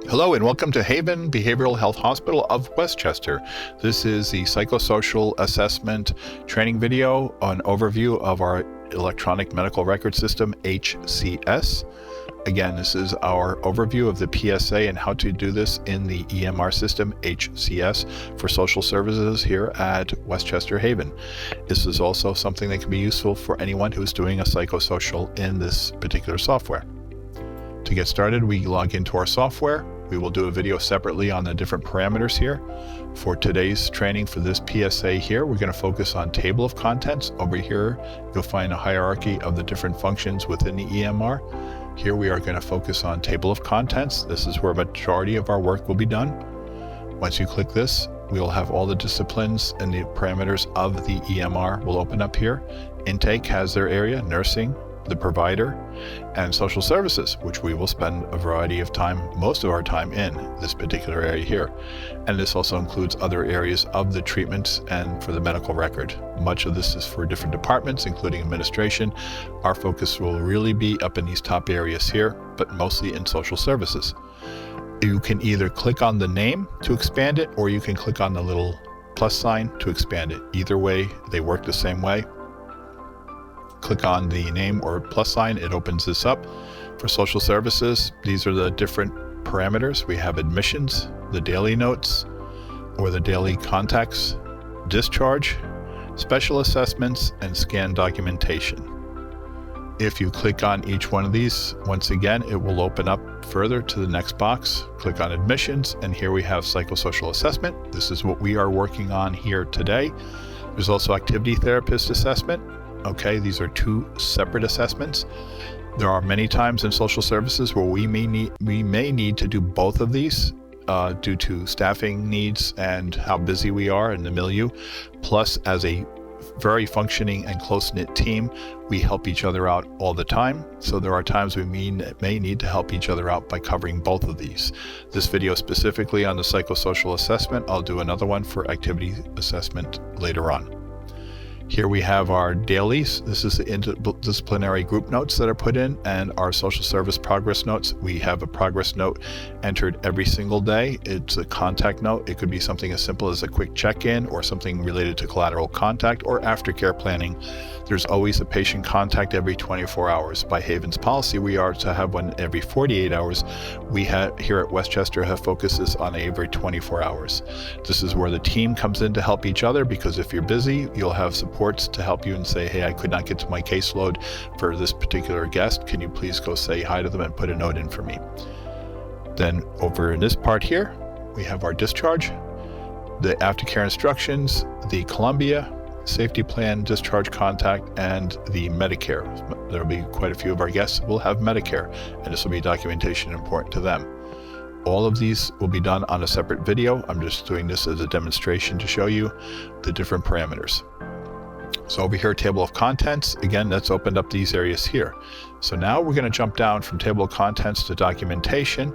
Hello and welcome to Haven Behavioral Health Hospital of Westchester. This is the psychosocial assessment training video, an overview of our electronic medical record system, HCS. Again, this is our overview of the PSA and how to do this in the EMR system, HCS, for social services here at Westchester Haven. This is also something that can be useful for anyone who's doing a psychosocial in this particular software. To get started, we log into our software. We will do a video separately on the different parameters here. For today's training for this PSA here, we're going to focus on table of contents. Over here, you'll find a hierarchy of the different functions within the EMR. Here we are going to focus on table of contents. This is where a majority of our work will be done. Once you click this, we will have all the disciplines and the parameters of the EMR will open up here. Intake has their area, nursing, the provider, and social services, which we will spend a variety of time, most of our time in this particular area here. And this also includes other areas of the treatments and for the medical record. Much of this is for different departments, including administration. Our focus will really be up in these top areas here, but mostly in social services. You can either click on the name to expand it, or you can click on the little plus sign to expand it. Either way, they work the same way. Click on the name or plus sign, it opens this up. For social services, these are the different parameters. We have admissions, the daily notes or the daily contacts, discharge, special assessments, and scan documentation. If you click on each one of these, once again, it will open up further to the next box. Click on admissions, and here we have psychosocial assessment. This is what we are working on here today. There's also activity therapist assessment. Okay, these are two separate assessments. There are many times in social services where we may need to do both of these due to staffing needs and how busy we are in the milieu. Plus, as a very functioning and close-knit team, we help each other out all the time. So there are times we may need to help each other out by covering both of these. This video specifically on the psychosocial assessment. I'll do another one for activity assessment later on. Here we have our dailies. This is the interdisciplinary group notes that are put in, and our social service progress notes. We have a progress note entered every single day. It's a contact note. It could be something as simple as a quick check-in or something related to collateral contact or aftercare planning. There's always a patient contact every 24 hours. By Haven's policy, we are to have one every 48 hours. We here at Westchester have focuses on every 24 hours. This is where the team comes in to help each other, because if you're busy, you'll have supports to help you and say, hey, I could not get to my caseload for this particular guest. Can you please go say hi to them and put a note in for me? Then over in this part here, we have our discharge, the aftercare instructions, the Columbia, safety plan, discharge contact, and the Medicare. There will be quite a few of our guests who will have Medicare, and this will be documentation important to them. All of these will be done on a separate video. I'm just doing this as a demonstration to show you the different parameters. So over here, table of contents, again, that's opened up these areas here. So now we're going to jump down from table of contents to documentation.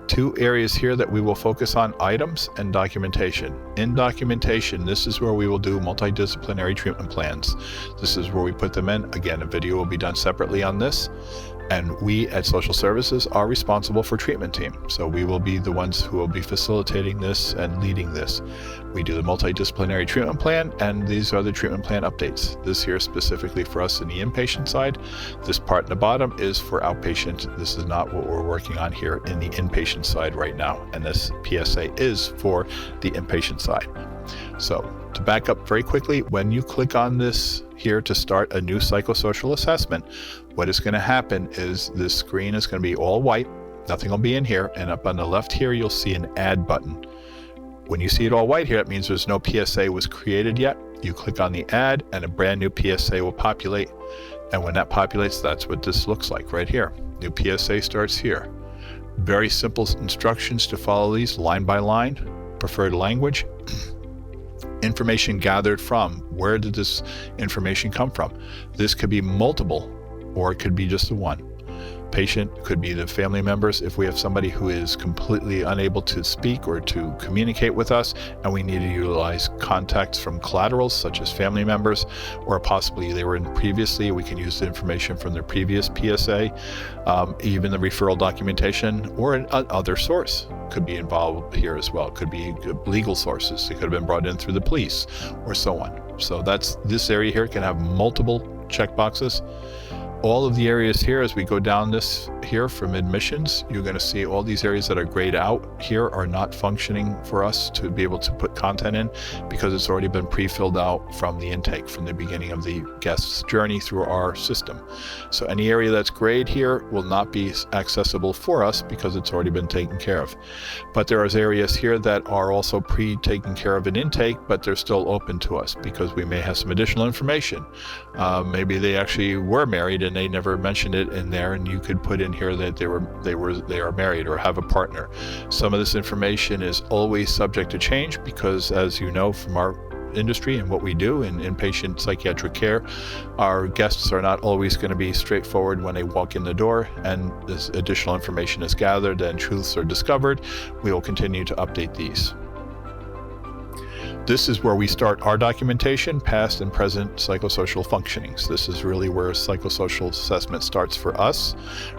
Two areas here that we will focus on: items and documentation. In documentation, this is where we will do multidisciplinary treatment plans. This is where we put them in. Again, a video will be done separately on this. And we at Social Services are responsible for treatment team. So we will be the ones who will be facilitating this and leading this. We do the multidisciplinary treatment plan, and these are the treatment plan updates. This here specifically for us in the inpatient side. This part in the bottom is for outpatient. This is not what we're working on here in the inpatient side right now. And this PSA is for the inpatient side. So to back up very quickly, when you click on this here to start a new psychosocial assessment, what is going to happen is this screen is going to be all white. Nothing will be in here. And up on the left here, you'll see an add button. When you see it all white here, it means there's no PSA was created yet. You click on the add and a brand new PSA will populate. And when that populates, that's what this looks like right here. New PSA starts here. Very simple instructions to follow these line by line. Preferred language. Information gathered from. Where did this information come from? This could be multiple, or it could be just the one. patient, could be the family members. If we have somebody who is completely unable to speak or to communicate with us, and we need to utilize contacts from collaterals such as family members, or possibly they were in previously, we can use the information from their previous PSA, even the referral documentation, or an other source could be involved here as well. It could be legal sources. It could have been brought in through the police or so on. So this area here can have multiple checkboxes. All of the areas here, as we go down this here from admissions, you're going to see all these areas that are grayed out here are not functioning for us to be able to put content in, because it's already been pre-filled out from the intake, from the beginning of the guest's journey through our system. So any area that's grayed here will not be accessible for us because it's already been taken care of. But there are areas here that are also pre-taken care of in intake, but they're still open to us because we may have some additional information. Maybe they actually were married and they never mentioned it in there, and you could put in here that they are married or have a partner. Some of this information is always subject to change because, as you know from our industry and what we do in inpatient psychiatric care, our guests are not always going to be straightforward when they walk in the door, and as additional information is gathered and truths are discovered, we will continue to update these. This is where we start our documentation, past and present psychosocial functionings. This is really where psychosocial assessment starts for us,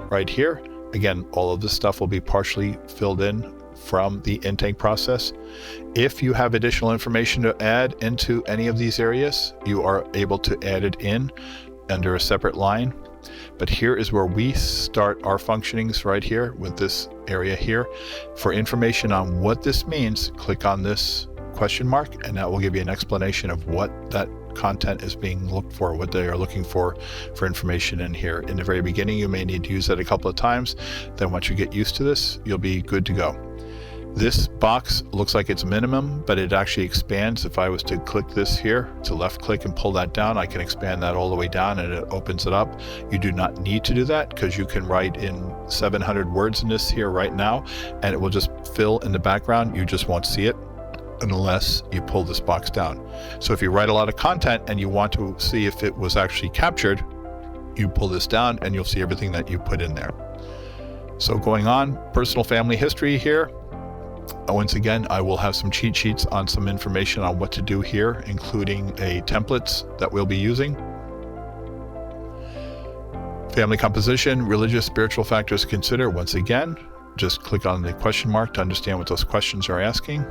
right here. Again, all of this stuff will be partially filled in from the intake process. If you have additional information to add into any of these areas, you are able to add it in under a separate line. But here is where we start our functionings, right here with this area here. For information on what this means, click on this question mark, and that will give you an explanation of what that content is being looked for, what they are looking for information in here. In the very beginning, you may need to use that a couple of times. Then once you get used to this, you'll be good to go. This box looks like it's minimum, but it actually expands. If I was to click this here, to left click and pull that down, I can expand that all the way down and it opens it up. You do not need to do that because you can write in 700 words in this here right now, and it will just fill in the background. You just won't see it unless you pull this box down. So if you write a lot of content and you want to see if it was actually captured, you pull this down and you'll see everything that you put in there. So going on, personal family history here. Once again, I will have some cheat sheets on some information on what to do here, including templates that we'll be using. Family composition, religious, spiritual factors to consider. Once again, just click on the question mark to understand what those questions are asking.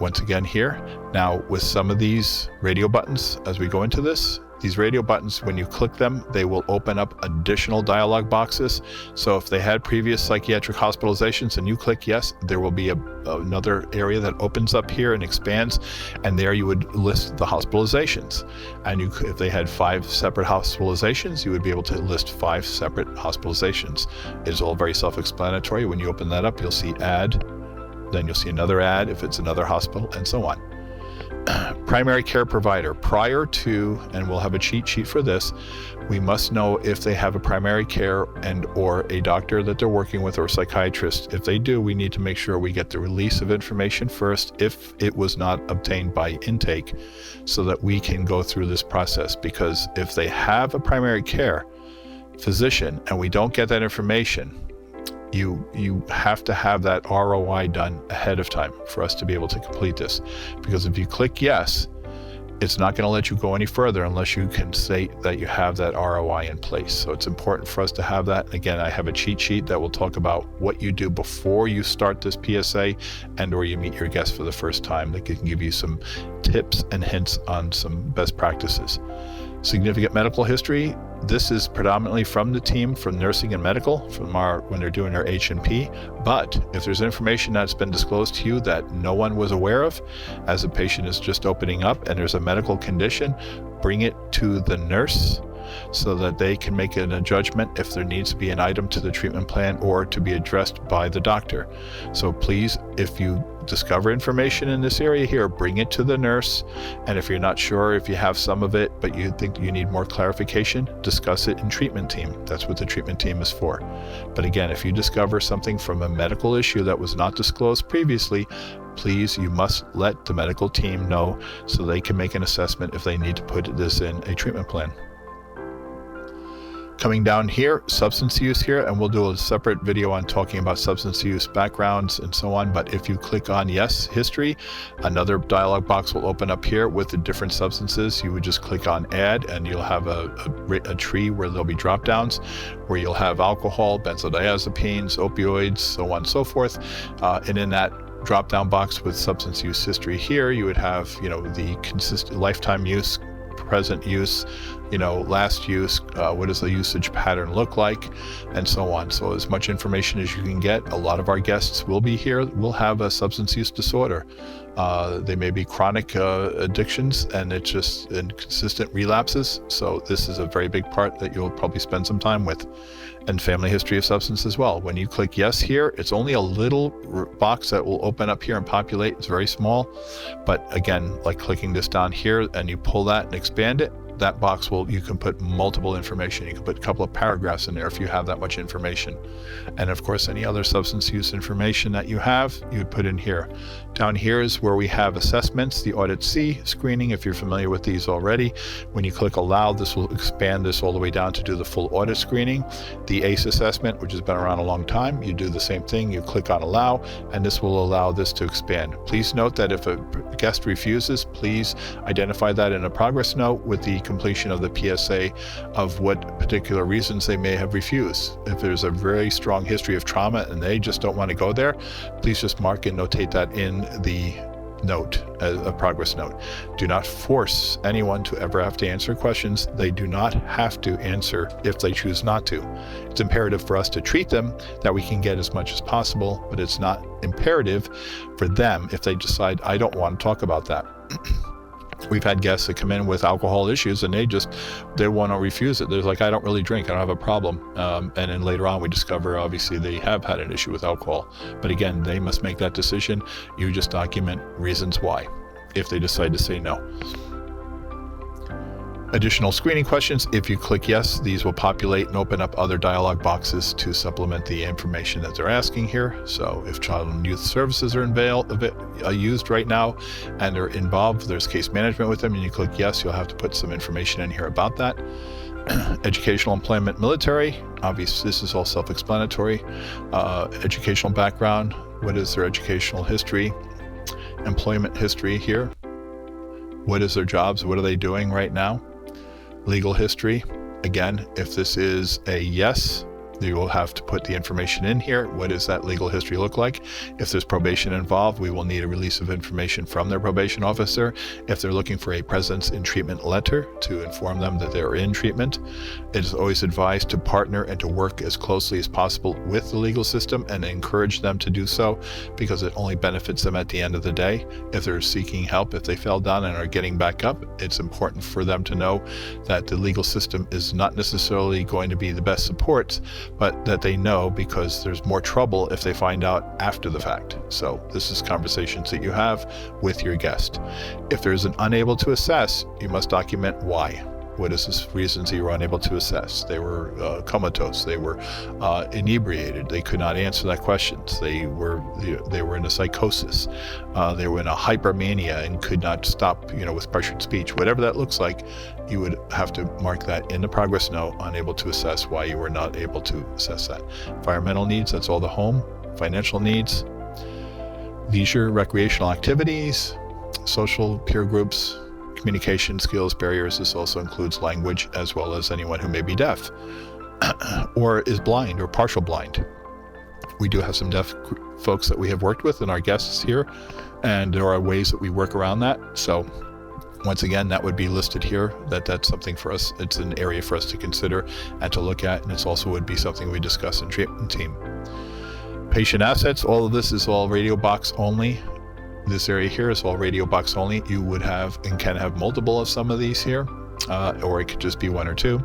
Once again here. Now with some of these radio buttons, as we go into this, these radio buttons, when you click them, they will open up additional dialog boxes. So if they had previous psychiatric hospitalizations and you click yes, there will be another area that opens up here and expands, and there you would list the hospitalizations. And if they had 5 separate hospitalizations, you would be able to list 5 separate hospitalizations. It's all very self-explanatory. When you open that up, you'll see add, then you'll see another ad if it's another hospital, and so on. Primary care provider. Prior to, and we'll have a cheat sheet for this, we must know if they have a primary care and or a doctor that they're working with or a psychiatrist. If they do, we need to make sure we get the release of information first if it was not obtained by intake, so that we can go through this process. Because if they have a primary care physician and we don't get that information, you have to have that ROI done ahead of time for us to be able to complete this. Because if you click yes, it's not going to let you go any further unless you can say that you have that ROI in place. So it's important for us to have that. Again, I have a cheat sheet that will talk about what you do before you start this PSA and or you meet your guest for the first time, that can give you some tips and hints on some best practices. Significant medical history. This is predominantly from the team from nursing and medical, when they're doing their H&P. But if there's information that's been disclosed to you that no one was aware of, as a patient is just opening up and there's a medical condition, bring it to the nurse so that they can make a judgment if there needs to be an item to the treatment plan or to be addressed by the doctor. So please, if you discover information in this area here, bring it to the nurse. And if you're not sure, if you have some of it but you think you need more clarification, discuss it in treatment team. That's what the treatment team is for. But again, if you discover something from a medical issue that was not disclosed previously, please, you must let the medical team know so they can make an assessment if they need to put this in a treatment plan. Coming down here, substance use here, and we'll do a separate video on talking about substance use backgrounds and so on. But if you click on yes, history, another dialog box will open up here with the different substances. You would just click on add, and you'll have a tree where there'll be drop downs, where you'll have alcohol, benzodiazepines, opioids, so on and so forth. And in that drop down box with substance use history here, you would have, the consistent lifetime use, present use, last use, what does the usage pattern look like, and so on. So as much information as you can get. A lot of our guests will be here, will have a substance use disorder. They may be chronic addictions, and it's just inconsistent relapses. So this is a very big part that you'll probably spend some time with. And family history of substance as well. When you click yes here, it's only a little box that will open up here and populate. It's very small, but again, like clicking this down here and you pull that and expand it, that box you can put multiple information. You can put a couple of paragraphs in there if you have that much information. And of course, any other substance use information that you have, you would put in here. Down here is where we have assessments, the Audit C screening, if you're familiar with these already. When you click allow, this will expand this all the way down to do the full audit screening. The ACE assessment, which has been around a long time, you do the same thing. You click on allow, and this will allow this to expand. Please note that if a guest refuses, please identify that in a progress note with the completion of the PSA of what particular reasons they may have refused. If there's a very strong history of trauma and they just don't want to go there, please just mark and notate that in the note, a progress note. Do not force anyone to ever have to answer questions. They do not have to answer if they choose not to. It's imperative for us to treat them that we can get as much as possible, but it's not imperative for them if they decide, I don't want to talk about that. We've had guests that come in with alcohol issues and they want to refuse it. They're like, I don't really drink, I don't have a problem. And then later on we discover obviously they have had an issue with alcohol. But again, they must make that decision. You just document reasons why, if they decide to say no. Additional screening questions, if you click yes, these will populate and open up other dialog boxes to supplement the information that they're asking here. So if child and youth services are used right now and they're involved, there's case management with them, and you click yes, you'll have to put some information in here about that. Educational, employment, military, obviously this is all self-explanatory. Educational background, what is their educational history? Employment history here. What is their jobs? What are they doing right now? Legal history, again, if this is a yes, you will have to put the information in here. What does that legal history look like? If there's probation involved, we will need a release of information from their probation officer. If they're looking for a presence in treatment letter to inform them that they're in treatment, it is always advised to partner and to work as closely as possible with the legal system and encourage them to do so, because it only benefits them at the end of the day. If they're seeking help, if they fell down and are getting back up, it's important for them to know that the legal system is not necessarily going to be the best support, but that they know, because there's more trouble if they find out after the fact. So this is conversations that you have with your guest. If there's an unable to assess, you must document why. What is the reasons that you were unable to assess? They were comatose. They were inebriated. They could not answer that questions. They were in a psychosis. They were in a hypermania and could not stop, with pressured speech. Whatever that looks like, you would have to mark that in the progress note, unable to assess why you were not able to assess that. Environmental needs, that's all the home. Financial needs, leisure, recreational activities, social peer groups, communication skills, barriers. This also includes language, as well as anyone who may be deaf or is blind or partial blind. We do have some deaf folks that we have worked with and our guests here, and there are ways that we work around that. So once again, that would be listed here, that's something for us. It's an area for us to consider and to look at, and it's also would be something we discuss in treatment team. Patient assets, all of this is all radio box only. This area here is all radio box only. You would have and can have multiple of some of these here, or it could just be one or two.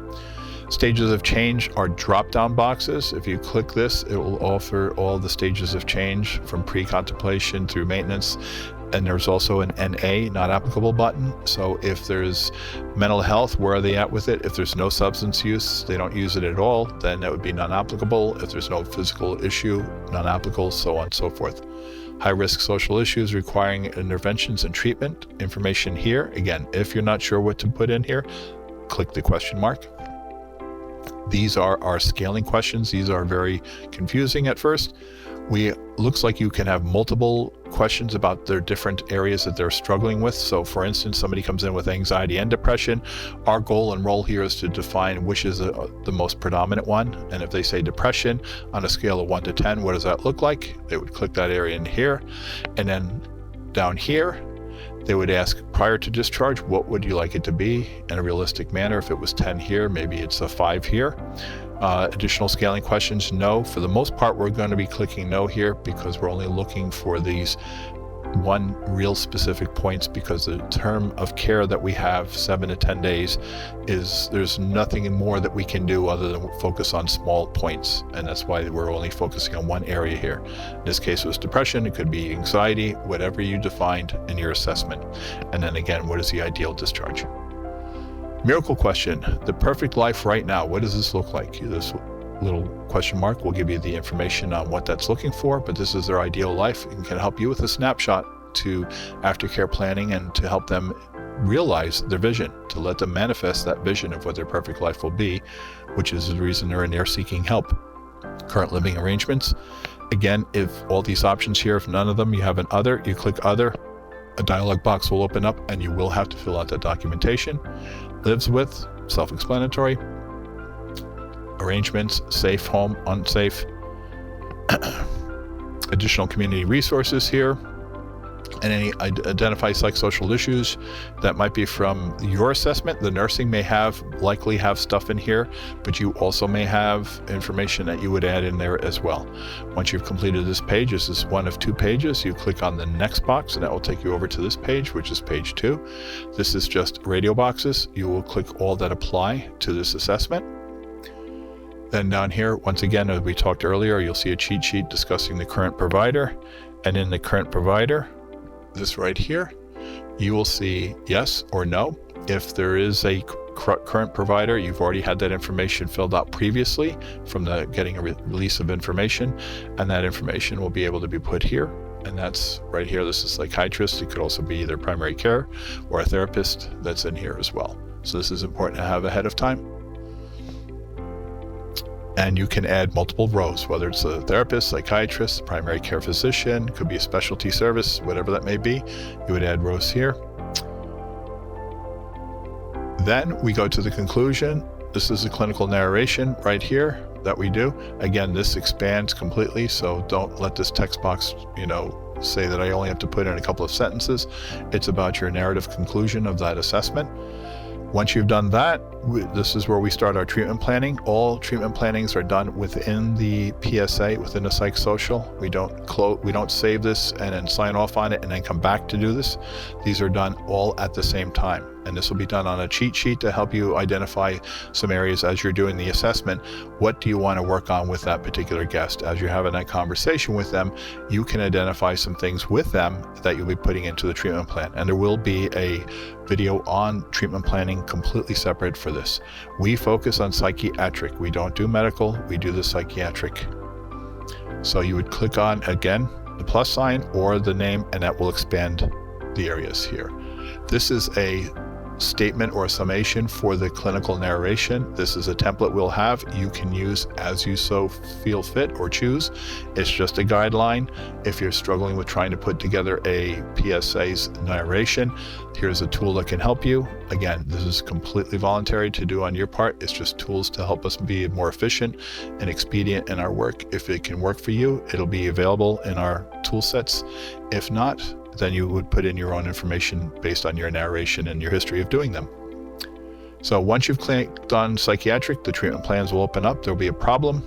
Stages of change are drop-down boxes. If you click this, it will offer all the stages of change from pre-contemplation through maintenance. And there's also an NA, not applicable button. So if there's mental health, where are they at with it? If there's no substance use, they don't use it at all, then that would be non-applicable. If there's no physical issue, non-applicable, so on and so forth. High-risk social issues requiring interventions and treatment. Information here. Again, if you're not sure what to put in here, click the question mark. These are our scaling questions. These are very confusing at first. Looks like you can have multiple questions about their different areas that they're struggling with. So for instance, somebody comes in with anxiety and depression. Our goal and role here is to define which is the most predominant one. And if they say depression on a scale of 1 to 10, what does that look like? They would click that area in here. And then down here, they would ask, prior to discharge, what would you like it to be in a realistic manner? If it was 10 here, maybe it's a 5 here. Additional scaling questions, no. For the most part, we're going to be clicking no here because we're only looking for these one real specific points, because the term of care that we have, 7 to 10 days, there's nothing more that we can do other than focus on small points. And that's why we're only focusing on one area here. In this case, it was depression. It could be anxiety, whatever you defined in your assessment. And then again, what is the ideal discharge? Miracle question, the perfect life right now, what does this look like? This little question mark will give you the information on what that's looking for, but this is their ideal life and can help you with a snapshot to aftercare planning and to help them realize their vision, to let them manifest that vision of what their perfect life will be, which is the reason they're in there seeking help. Current living arrangements. Again, if all these options here, if none of them, you have an other, you click other, a dialog box will open up and you will have to fill out that documentation. Lives with, self-explanatory. Arrangements, safe home, unsafe. Additional community resources here. And any identify psychosocial issues that might be from your assessment. The nursing may likely have stuff in here, but you also may have information that you would add in there as well. Once you've completed this page, this is one of 2 pages, you click on the next box and that will take you over to this page, which is page 2. This is just radio boxes. You will click all that apply to this assessment. Then down here, once again, as we talked earlier, you'll see a cheat sheet discussing the current provider. And in the current provider, this right here, you will see yes or no. If there is a current provider, you've already had that information filled out previously from the getting a release of information, and that information will be able to be put here. And that's right here. This is psychiatrist. It could also be either primary care or a therapist that's in here as well. So this is important to have ahead of time. And you can add multiple rows, whether it's a therapist, psychiatrist, primary care physician, could be a specialty service, whatever that may be. You would add rows here. Then we go to the conclusion. This is a clinical narration right here that we do. Again, this expands completely, so don't let this text box, say that I only have to put in a couple of sentences. It's about your narrative conclusion of that assessment. Once you've done that, this is where we start our treatment planning. All treatment plannings are done within the PSA, within the psychosocial. We don't save this and then sign off on it and then come back to do this. These are done all at the same time. And this will be done on a cheat sheet to help you identify some areas as you're doing the assessment. What do you want to work on with that particular guest? As you're having that conversation with them, you can identify some things with them that you'll be putting into the treatment plan. And there will be a video on treatment planning completely separate for this. We focus on psychiatric. We don't do medical, we do the psychiatric. So you would click on, again, the plus sign or the name, and that will expand the areas here. This is a statement or a summation for the clinical narration. This is a template we'll have. You can use as you so feel fit or choose. It's just a guideline. If you're struggling with trying to put together a PSA's narration, here's a tool that can help you. Again, this is completely voluntary to do on your part. It's just tools to help us be more efficient and expedient in our work. If it can work for you, it'll be available in our tool sets. If not, then you would put in your own information based on your narration and your history of doing them. So once you've clicked on psychiatric, the treatment plans will open up. There'll be a problem.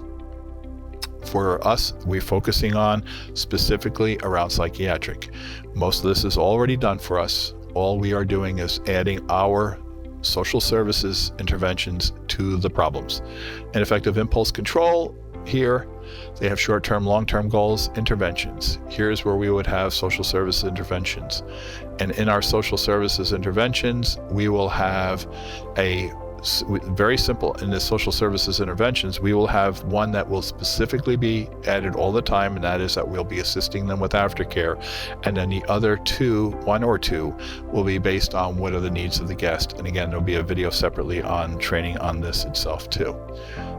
For us, we're focusing on specifically around psychiatric. Most of this is already done for us. All we are doing is adding our social services interventions to the problems. Ineffective impulse control, here they have short-term, long-term goals, interventions. Here's where we would have social services interventions. And in our social services interventions, we will have very simple, in the social services interventions, we will have one that will specifically be added all the time, and that is that we'll be assisting them with aftercare. And then the other one or two, will be based on what are the needs of the guest. And again, there'll be a video separately on training on this itself too.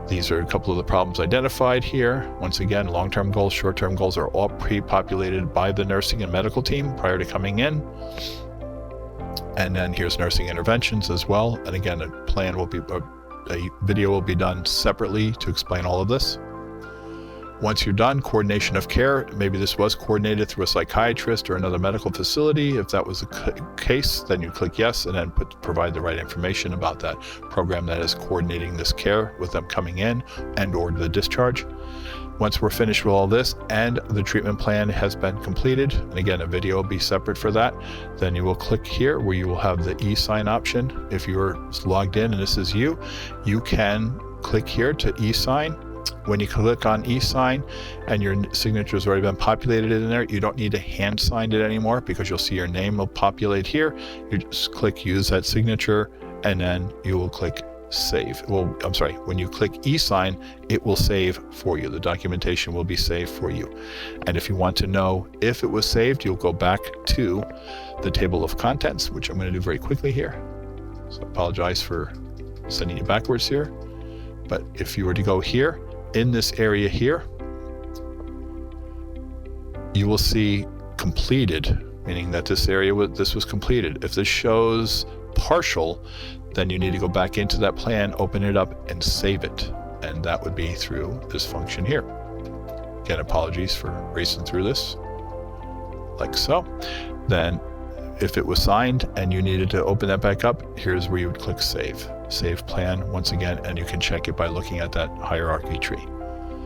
These are a couple of the problems identified here. Once again, long-term goals, short-term goals are all pre-populated by the nursing and medical team prior to coming in. And then here's nursing interventions as well. And again, a video will be done separately to explain all of this. Once you're done, coordination of care. Maybe this was coordinated through a psychiatrist or another medical facility. If that was the case, then you click yes and then provide the right information about that program that is coordinating this care with them coming in and or the discharge. Once we're finished with all this and the treatment plan has been completed, and again, a video will be separate for that, then you will click here where you will have the e-sign option. If you're logged in and this is you, you can click here to e-sign. When you click on e-sign and your signature has already been populated in there, you don't need to hand sign it anymore because you'll see your name will populate here. You just click use that signature and then you will click save. Well, I'm sorry, when you click e-sign, it will save for you. The documentation will be saved for you. And if you want to know if it was saved, you'll go back to the table of contents, which I'm going to do very quickly here. So I apologize for sending you backwards here. But if you were to go here, in this area here, you will see completed, meaning that this was completed. If this shows partial, then you need to go back into that plan, open it up, and save it. And that would be through this function here. Again, apologies for racing through this, like so. Then if it was signed and you needed to open that back up, here's where you would click save. Save plan once again, and you can check it by looking at that hierarchy tree.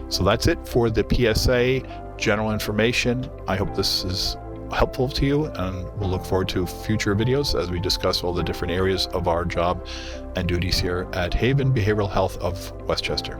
So that's it for the PSA general information. I hope this is helpful to you, and we'll look forward to future videos as we discuss all the different areas of our job and duties here at Haven Behavioral Health of Westchester.